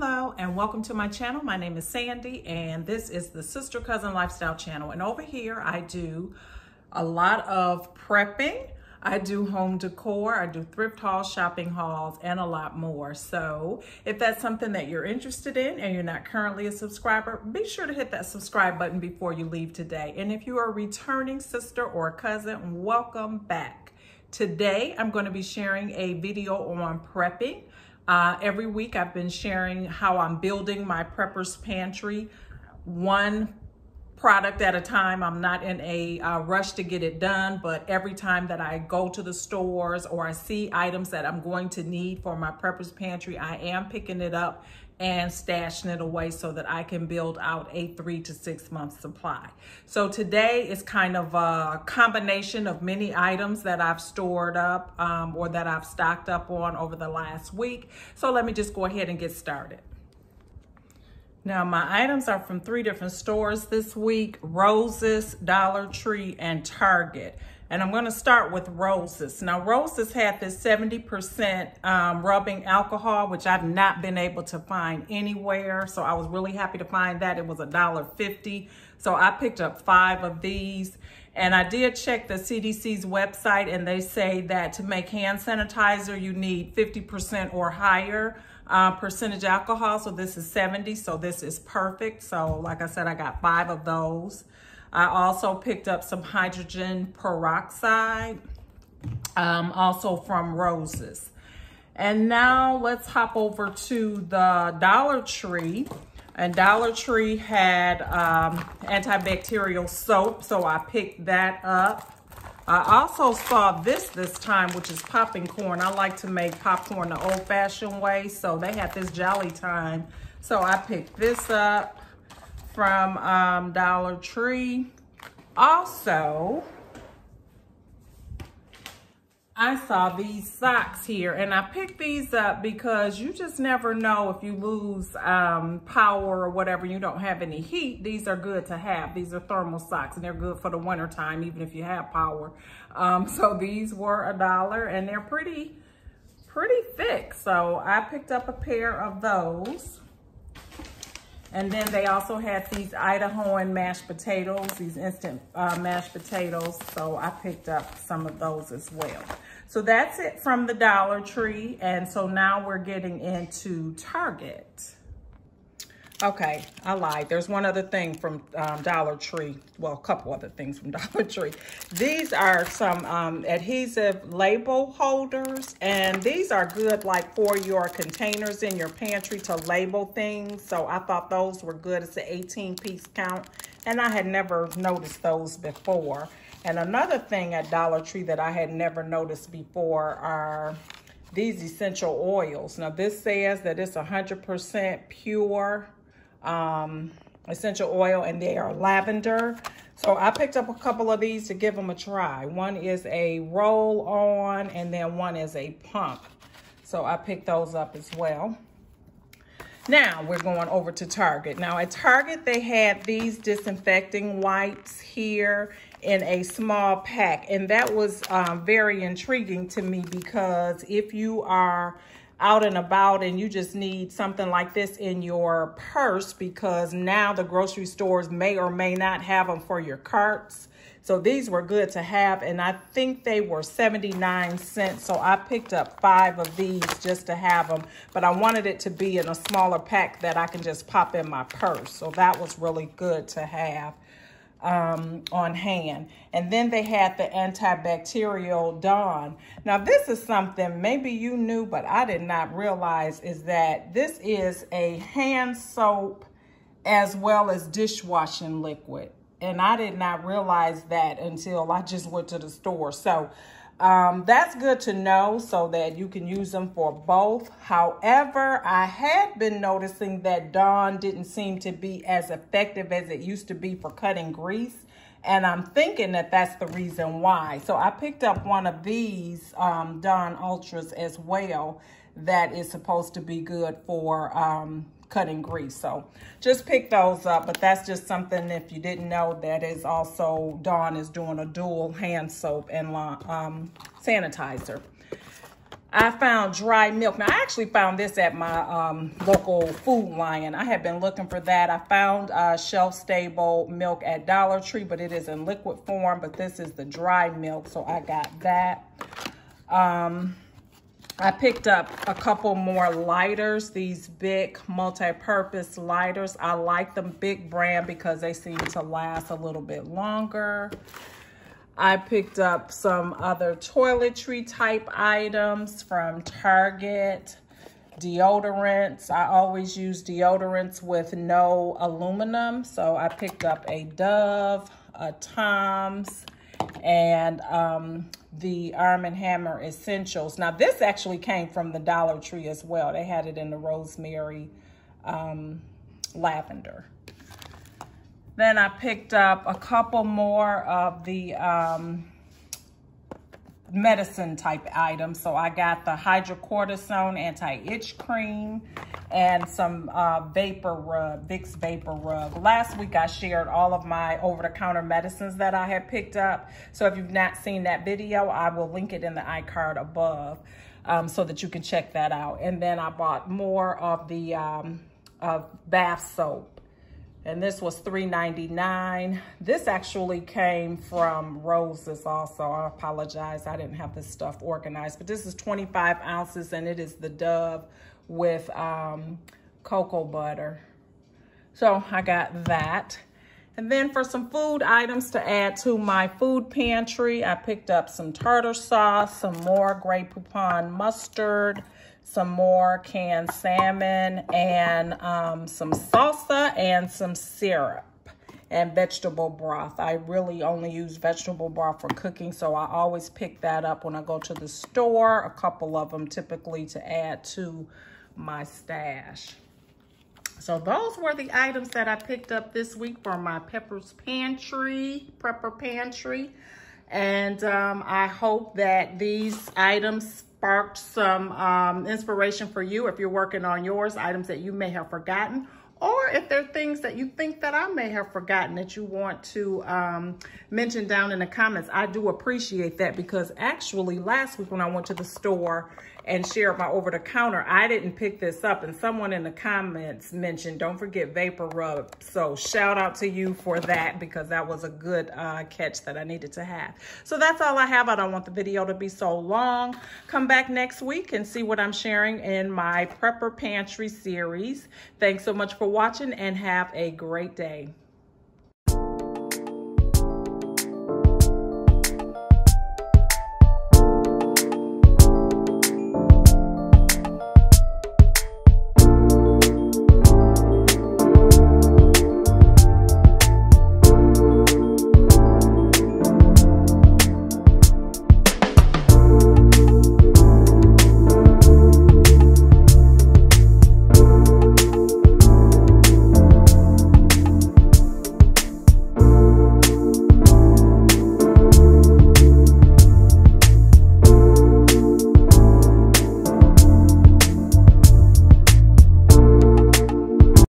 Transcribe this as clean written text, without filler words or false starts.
Hello and welcome to my channel. My name is Sandy and this is the Sister Cousin Lifestyle channel. And over here I do a lot of prepping. I do home decor, I do thrift hauls, shopping hauls, and a lot more. So if that's something that you're interested in and you're not currently a subscriber, be sure to hit that subscribe button before you leave today. And if you are a returning sister or cousin, welcome back. Today I'm going to be sharing a video on prepping. Every week I've been sharing how I'm building my prepper's pantry, one product at a time. I'm not in a rush to get it done, but every time that I go to the stores or I see items that I'm going to need for my prepper's pantry, I am picking it up and stashing it away so that I can build out a 3 to 6 month supply. So today is kind of a combination of many items that I've stored up or that I've stocked up on over the last week. So let me just go ahead and get started. Now my items are from 3 different stores this week: Rose's, Dollar Tree, and Target. And I'm going to start with Rose's. Now Rose's had this 70% rubbing alcohol, which I've not been able to find anywhere. So I was really happy to find that. It was $1.50. So I picked up 5 of these. And I did check the CDC's website, and they say that to make hand sanitizer, you need 50% or higher percentage alcohol. So this is 70, so this is perfect. So like I said, I got 5 of those. I also picked up some hydrogen peroxide, also from Rose's. And now let's hop over to the Dollar Tree. And Dollar Tree had antibacterial soap, so I picked that up. I also saw this time, which is popping corn. I like to make popcorn the old-fashioned way, so they had this Jolly Time. So I picked this up from Dollar Tree. Also, I saw these socks here, and I picked these up because you just never know if you lose power or whatever, you don't have any heat. These are good to have. These are thermal socks, and they're good for the winter time, even if you have power. So these were $1, and they're pretty thick. So I picked up a pair of those. And then they also had these Idahoan mashed potatoes, these instant mashed potatoes. So I picked up some of those as well. So that's it from the Dollar Tree. And so now we're getting into Target. Okay, I lied. There's one other thing from Dollar Tree. Well, a couple other things from Dollar Tree. These are some adhesive label holders, and these are good like for your containers in your pantry to label things. So I thought those were good. It's an 18-piece count, and I had never noticed those before. And another thing at Dollar Tree that I had never noticed before are these essential oils. Now this says that it's 100% pure essential oil, and they are lavender. So I picked up a couple of these to give them a try. One is a roll on, and then one is a pump. So I picked those up as well. Now we're going over to Target. Now at Target, they had these disinfecting wipes here in a small pack, and that was very intriguing to me, because if you are out and about and you just need something like this in your purse, because now the grocery stores may or may not have them for your carts. So these were good to have, and I think they were 79 cents. So I picked up 5 of these just to have them, but I wanted it to be in a smaller pack that I can just pop in my purse. So that was really good to have on hand. And then they had the antibacterial Dawn. Now this is something maybe you knew, but I did not realize, is that this is a hand soap as well as dishwashing liquid. And I did not realize that until I just went to the store. So that's good to know, so that you can use them for both. However, I had been noticing that Dawn didn't seem to be as effective as it used to be for cutting grease. And I'm thinking that that's the reason why. So I picked up one of these Dawn Ultras as well that is supposed to be good for cutting grease. So just pick those up, but that's just something, if you didn't know, that is also, Dawn is doing a dual hand soap and sanitizer. I found dry milk. Now, I actually found this at my local Food Lion. I had been looking for that. I found shelf-stable milk at Dollar Tree, but it is in liquid form. But this is the dry milk, so I got that. I picked up a couple more lighters, these big multi-purpose lighters. I like them, big brand, because they seem to last a little bit longer. I picked up some other toiletry type items from Target. Deodorants. I always use deodorants with no aluminum. So I picked up a Dove, a Tom's, and the Arm & Hammer Essentials. Now, this actually came from the Dollar Tree as well. They had it in the rosemary lavender. Then I picked up a couple more of the medicine type items. So I got the hydrocortisone anti-itch cream and some vapor rub, Vicks vapor rub. Last week I shared all of my over-the-counter medicines that I had picked up. So if you've not seen that video, I will link it in the iCard above so that you can check that out. And then I bought more of the bath soap. And this was $3.99. This actually came from Rose's also. I apologize, I didn't have this stuff organized. But this is 25 ounces and it is the Dove with cocoa butter. So I got that. And then for some food items to add to my food pantry, I picked up some tartar sauce, some more Grey Poupon mustard, some more canned salmon, and some salsa and some syrup and vegetable broth. I really only use vegetable broth for cooking, so I always pick that up when I go to the store, a couple of them typically to add to my stash. So those were the items that I picked up this week for my prepper pantry. And I hope that these items sparked some inspiration for you if you're working on yours, items that you may have forgotten, or if there are things that you think that I may have forgotten that you want to mention down in the comments. I do appreciate that, because actually last week when I went to the store and shared my over-the-counter, I didn't pick this up, and someone in the comments mentioned, don't forget vapor rub. So shout out to you for that, because that was a good catch that I needed to have. So that's all I have. I don't want the video to be so long. Come back next week and see what I'm sharing in my Prepper Pantry series. Thanks so much for watching and have a great day.